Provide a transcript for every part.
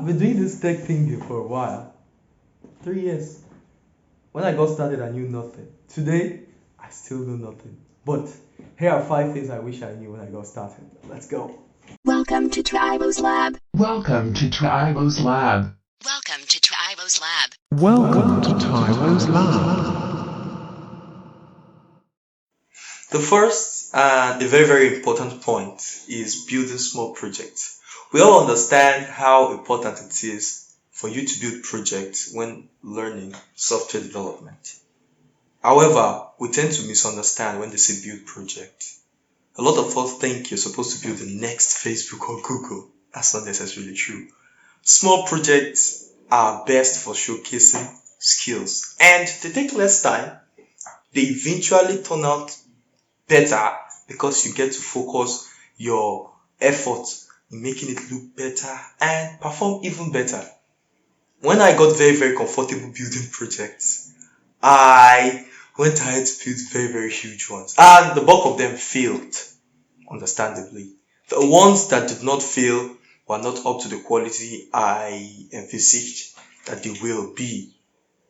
I've been doing this tech thing here for a while. 3 years. When I got started, I knew nothing. Today, I still know nothing. But here are 5 things I wish I knew when I got started. Let's go. Welcome to Taiwo's Lab. Welcome to Taiwo's Lab. Welcome to Taiwo's Lab. Welcome to Taiwo's Lab. The first and a very, very important point is building small projects. We all understand how important it is for you to build projects when learning software development. However, we tend to misunderstand when they say build project. A lot of us think you're supposed to build the next Facebook or Google. That's not necessarily true. Small projects are best for showcasing skills and they take less time. They eventually turn out better because you get to focus your effort in making it look better and perform even better. When I got very, very comfortable building projects, I went ahead to build very, very huge ones. And the bulk of them failed, understandably. The ones that did not fail were not up to the quality I envisaged that they will be.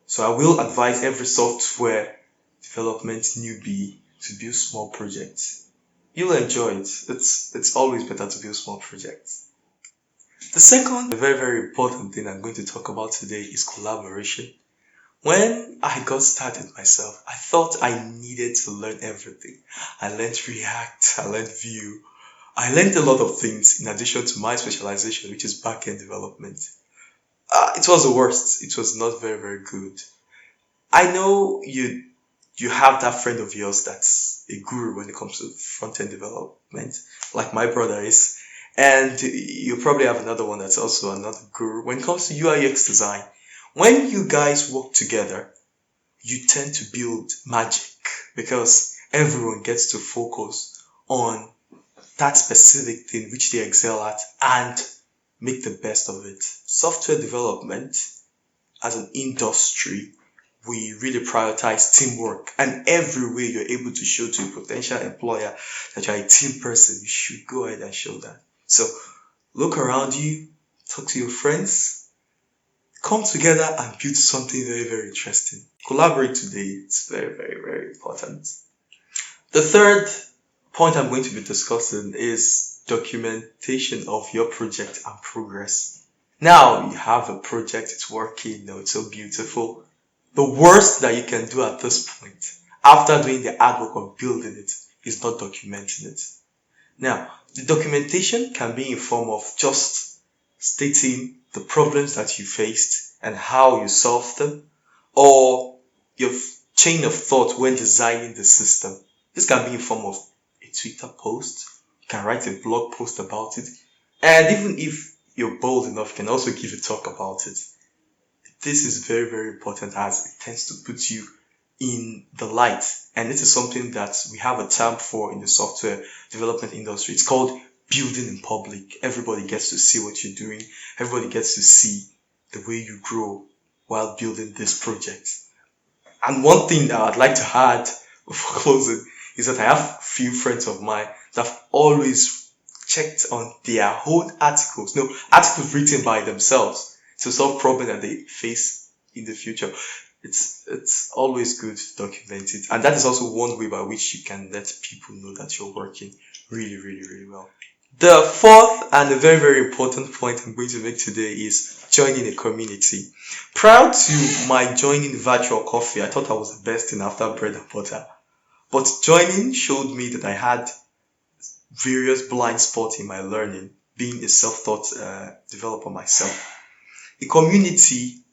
So I will advise every software development newbie to build small projects. You'll enjoy it. It's always better to build small projects. The second, very, very important thing I'm going to talk about today is collaboration. When I got started myself, I thought I needed to learn everything. I learned React, I learned Vue, I learned a lot of things in addition to my specialization, which is backend development. It was the worst. It was not very, very good. I know you have that friend of yours that's a guru when it comes to front-end development, like my brother is. And you probably have another one that's also another guru when it comes to UI UX design. When you guys work together, you tend to build magic because everyone gets to focus on that specific thing which they excel at and make the best of it. Software development as an industry, we really prioritize teamwork, and every way you're able to show to a potential employer that you're a team person, you should go ahead and show that. So look around you, talk to your friends, come together and build something very, very interesting. Collaborate today. It's very, very, very important. The third point I'm going to be discussing is documentation of your project and progress. Now you have a project, it's working, it's so beautiful. The worst that you can do at this point, after doing the hard work of building it, is not documenting it. Now, the documentation can be in form of just stating the problems that you faced and how you solved them, or your chain of thought when designing the system. This can be in form of a Twitter post, you can write a blog post about it, and even if you're bold enough, you can also give a talk about it. This is very, very important as it tends to put you in the light. And this is something that we have a term for in the software development industry. It's called building in public. Everybody gets to see what you're doing. Everybody gets to see the way you grow while building this project. And one thing that I'd like to add before closing is that I have a few friends of mine that have always checked on their own articles written by themselves to solve problems that they face in the future. It's always good to document it. And that is also one way by which you can let people know that you're working really, really, really well. The fourth and a very, very important point I'm going to make today is joining a community. Prior to my joining Virtual Coffee, I thought I was the best thing after bread and butter. But joining showed me that I had various blind spots in my learning, being a self-taught developer myself. A community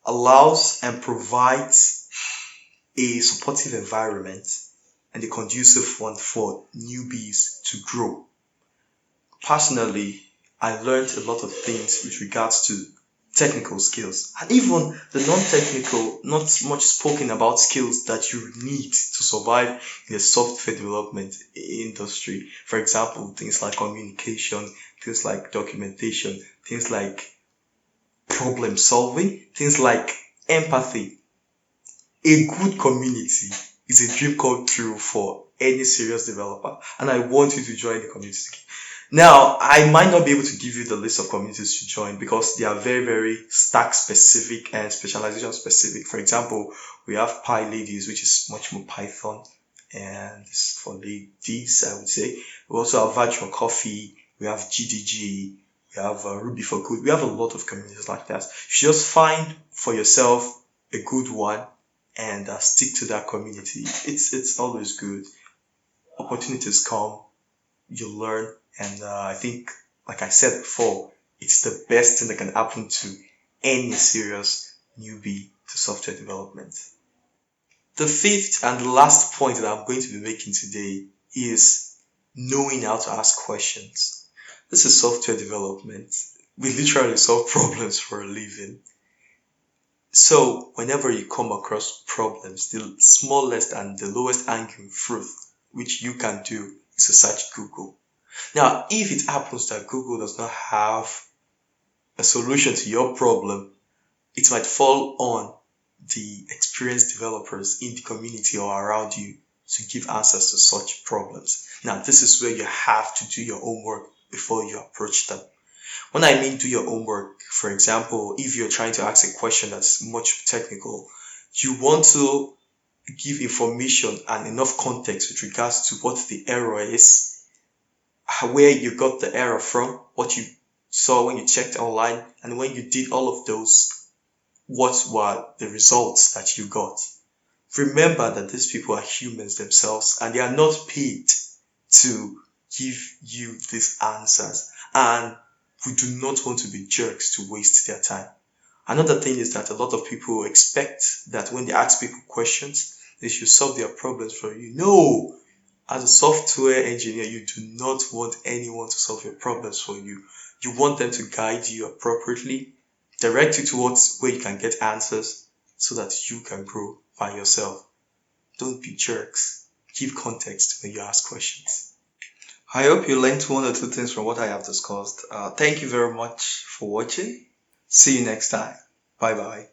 allows and provides a supportive environment and a conducive one for newbies to grow. Personally, I learned a lot of things with regards to technical skills and even the non-technical, not much spoken about skills that you need to survive in the software development industry. For example, things like communication, things like documentation, things like problem solving, things like empathy. A good community is a dream come true for any serious developer, and I want you to join the community. Now, I might not be able to give you the list of communities to join because they are very, very stack specific and specialization specific. For example, we have Pi Ladies, which is much more Python and it's for ladies, I would say. We also have Virtual Coffee, we have GDG, we have Ruby for Good. We have a lot of communities like that. You should just find for yourself a good one and stick to that community. It's always good. Opportunities come, you learn, and I think, like I said before, it's the best thing that can happen to any serious newbie to software development. The fifth and last point that I'm going to be making today is knowing how to ask questions. This is software development. We literally solve problems for a living. So whenever you come across problems, the smallest and the lowest hanging fruit which you can do is to search Google. Now, if it happens that Google does not have a solution to your problem, it might fall on the experienced developers in the community or around you to give answers to such problems. Now, this is where you have to do your homework before you approach them. When I mean do your homework, for example, if you're trying to ask a question that's much technical, you want to give information and enough context with regards to what the error is, where you got the error from, what you saw when you checked online, and when you did all of those, what were the results that you got. Remember that these people are humans themselves and they are not paid to give you these answers, and we do not want to be jerks to waste their time. Another thing is that a lot of people expect that when they ask people questions, they should solve their problems for you. No! As a software engineer, you do not want anyone to solve your problems for you. You want them to guide you appropriately, direct you towards where you can get answers so that you can grow by yourself. Don't be jerks. Give context when you ask questions. I hope you learned one or two things from what I have discussed. Thank you very much for watching. See you next time. Bye bye.